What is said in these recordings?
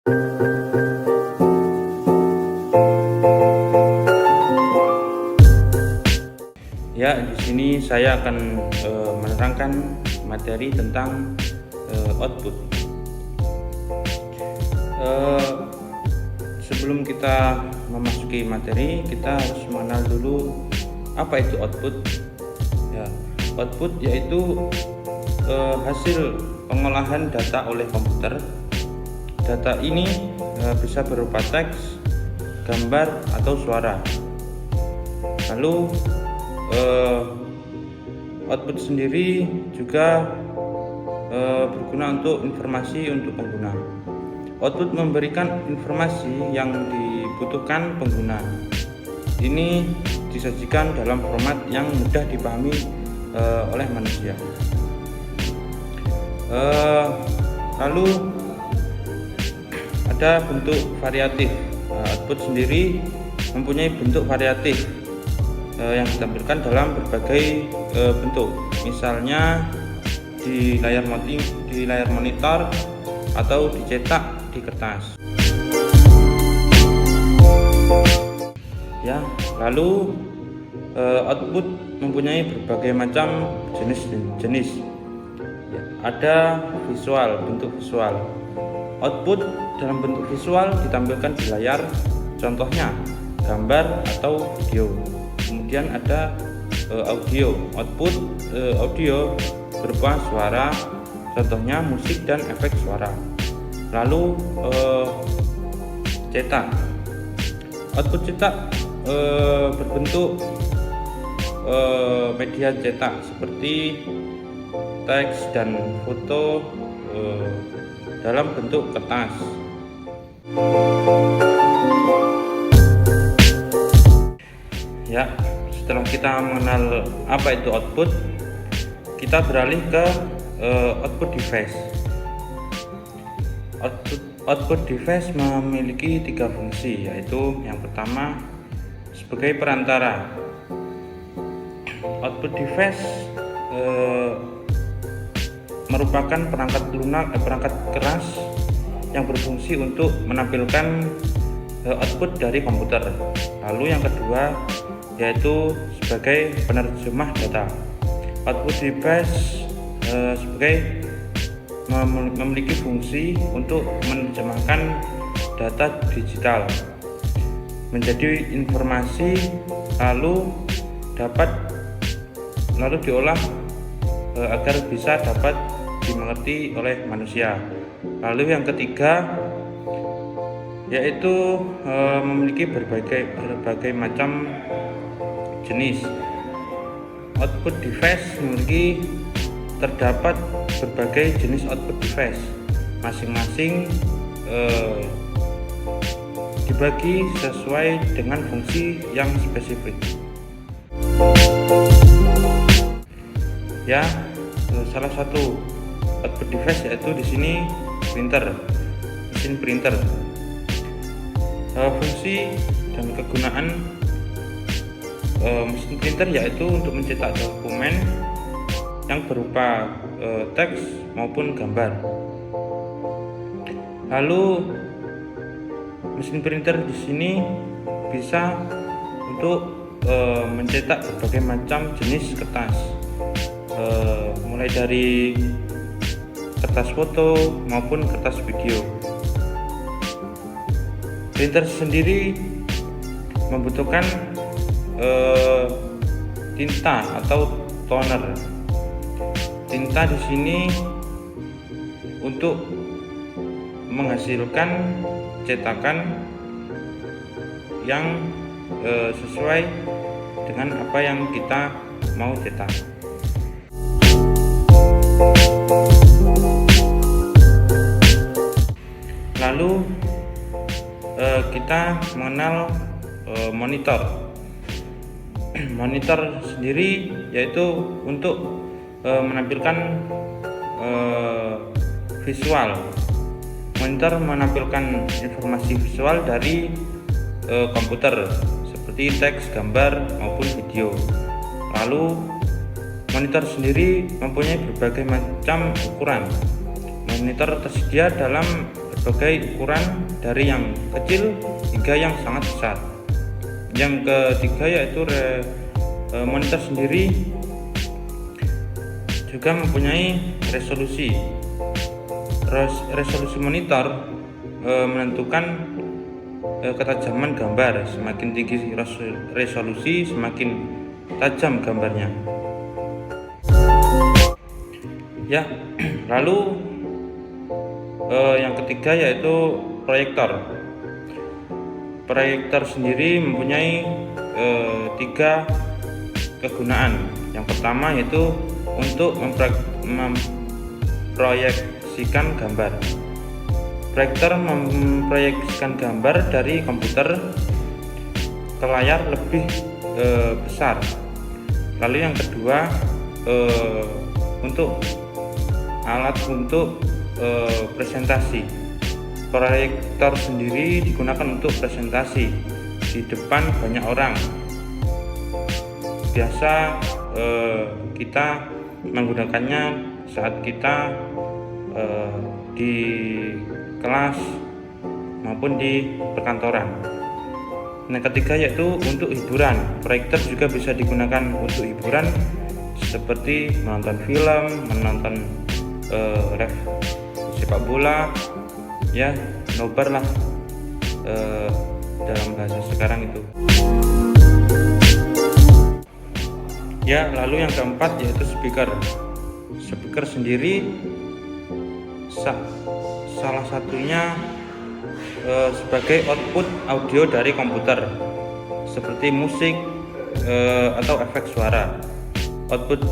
Ya, di sini saya akan menerangkan materi tentang output. Sebelum kita memasuki materi, kita harus mengenal dulu apa itu output. Ya, output yaitu hasil pengolahan data oleh komputer. Data ini bisa berupa teks, gambar, atau suara. Lalu output sendiri juga berguna untuk informasi untuk pengguna. Output memberikan informasi yang dibutuhkan pengguna. Ini disajikan dalam format yang mudah dipahami oleh manusia. Lalu ada bentuk variatif. Output sendiri mempunyai bentuk variatif yang ditampilkan dalam berbagai bentuk, misalnya di layar monitor atau dicetak di kertas. Ya, lalu output mempunyai berbagai macam jenis. Ya, ada visual, bentuk visual. Output dalam bentuk visual ditampilkan di layar, contohnya gambar atau video. Kemudian ada audio. Output audio berupa suara, contohnya musik dan efek suara. Lalu cetak. Output cetak berbentuk media cetak seperti teks dan foto dalam bentuk kertas. Ya, setelah kita mengenal apa itu output, kita beralih ke output device. Output device memiliki 3 fungsi, yaitu yang pertama sebagai perantara. Output device merupakan perangkat keras yang berfungsi untuk menampilkan output dari komputer. Lalu yang kedua yaitu sebagai penerjemah data. Output device memiliki fungsi untuk menerjemahkan data digital menjadi informasi, lalu diolah agar bisa dapat dimengerti oleh manusia. Lalu yang ketiga yaitu memiliki berbagai macam jenis. Output device terdapat berbagai jenis output device, masing-masing dibagi sesuai dengan fungsi yang spesifik. Ya, salah satu output device yaitu di sini mesin printer. Fungsi dan kegunaan mesin printer yaitu untuk mencetak dokumen yang berupa teks maupun gambar. Lalu mesin printer di sini bisa untuk mencetak berbagai macam jenis kertas, mulai dari kertas foto maupun kertas video. Printer sendiri membutuhkan tinta atau toner. Tinta di sini untuk menghasilkan cetakan yang sesuai dengan apa yang kita mau cetak. Lalu kita mengenal monitor. Monitor sendiri yaitu untuk menampilkan visual. Monitor menampilkan informasi visual dari komputer seperti teks, gambar maupun video. Lalu monitor sendiri mempunyai berbagai macam ukuran. Monitor tersedia dalam sebagai ukuran dari yang kecil hingga yang sangat besar. Yang ketiga yaitu monitor sendiri juga mempunyai resolusi. Resolusi monitor menentukan ketajaman gambar. Semakin tinggi resolusi, semakin tajam gambarnya. Ya, lalu yang ketiga yaitu proyektor. Proyektor sendiri mempunyai 3 kegunaan. Yang pertama yaitu untuk memproyeksikan gambar. Proyektor memproyeksikan gambar dari komputer ke layar lebih besar. Lalu yang kedua untuk alat untuk presentasi. Proyektor sendiri digunakan untuk presentasi di depan banyak orang. Biasa kita menggunakannya saat kita di kelas maupun di perkantoran. Yang ketiga yaitu untuk hiburan. Proyektor juga bisa digunakan untuk hiburan seperti menonton film, menonton sepak bola, ya nobar lah dalam bahasa sekarang itu. Ya, lalu yang keempat yaitu speaker. Speaker sendiri salah satunya sebagai output audio dari komputer seperti musik atau efek suara. Output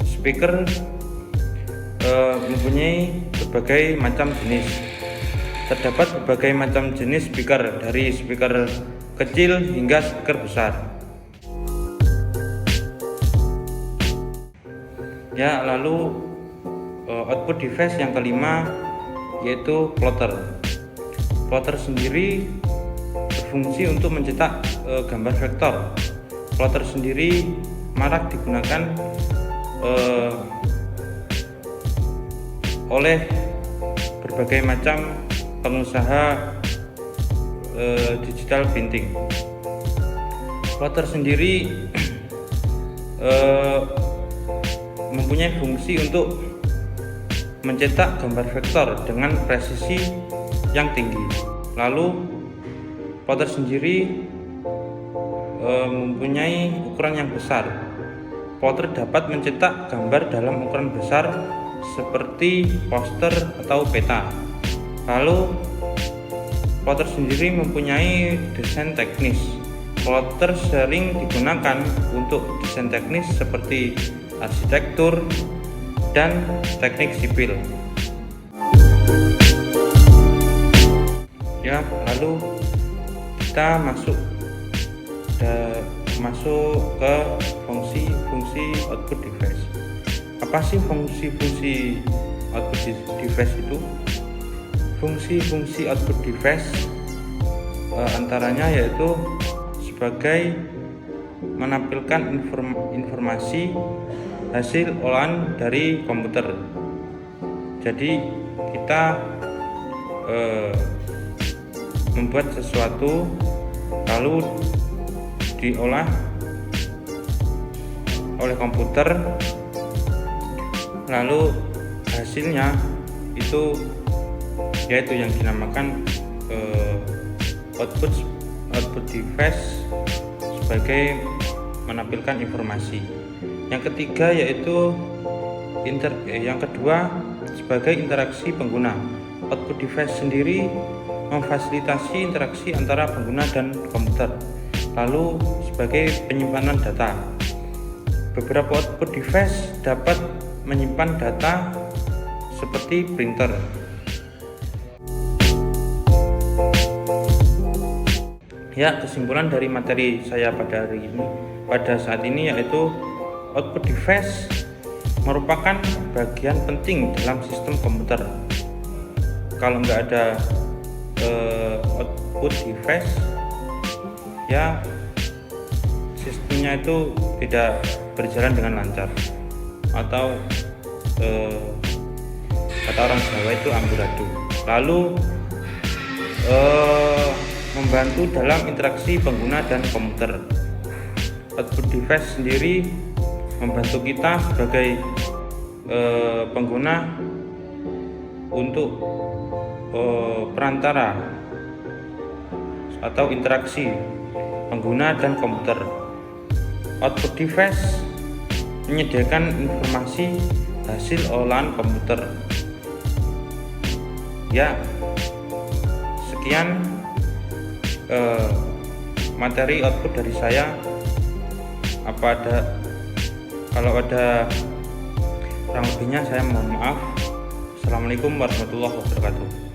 speaker mempunyai berbagai macam jenis. Terdapat berbagai macam jenis speaker, dari speaker kecil hingga speaker besar. Ya, lalu output device yang kelima yaitu plotter. Plotter sendiri berfungsi untuk mencetak gambar vektor. Plotter sendiri marak digunakan oleh berbagai macam pengusaha digital printing. Plotter sendiri mempunyai fungsi untuk mencetak gambar vektor dengan presisi yang tinggi. Lalu plotter sendiri mempunyai ukuran yang besar. Plotter dapat mencetak gambar dalam ukuran besar seperti poster atau peta. Lalu plotter sendiri mempunyai desain teknis. Plotter sering digunakan untuk desain teknis seperti arsitektur dan teknik sipil. Ya, lalu kita masuk ke fungsi output device. Apa sih fungsi output device itu? Fungsi output device antaranya yaitu sebagai menampilkan informasi hasil olahan dari komputer. Jadi kita membuat sesuatu lalu diolah oleh komputer, lalu hasilnya itu yaitu yang dinamakan output device sebagai menampilkan informasi. Yang ketiga yaitu yang kedua sebagai interaksi pengguna. Output device sendiri memfasilitasi interaksi antara pengguna dan komputer. Lalu sebagai penyimpanan data. Beberapa output device dapat menyimpan data seperti printer. Ya, kesimpulan dari materi saya pada saat ini yaitu output device merupakan bagian penting dalam sistem komputer. Kalau nggak ada output device, ya sistemnya itu tidak berjalan dengan lancar, atau kata orang Jawa itu amburadul. lalu membantu dalam interaksi pengguna dan komputer. Output device sendiri membantu kita sebagai pengguna untuk perantara atau interaksi pengguna dan komputer. Output device menyediakan informasi hasil olahan komputer. Ya, sekian materi output dari saya. Kalau ada kurang lebihnya saya mohon maaf. Assalamualaikum warahmatullahi wabarakatuh.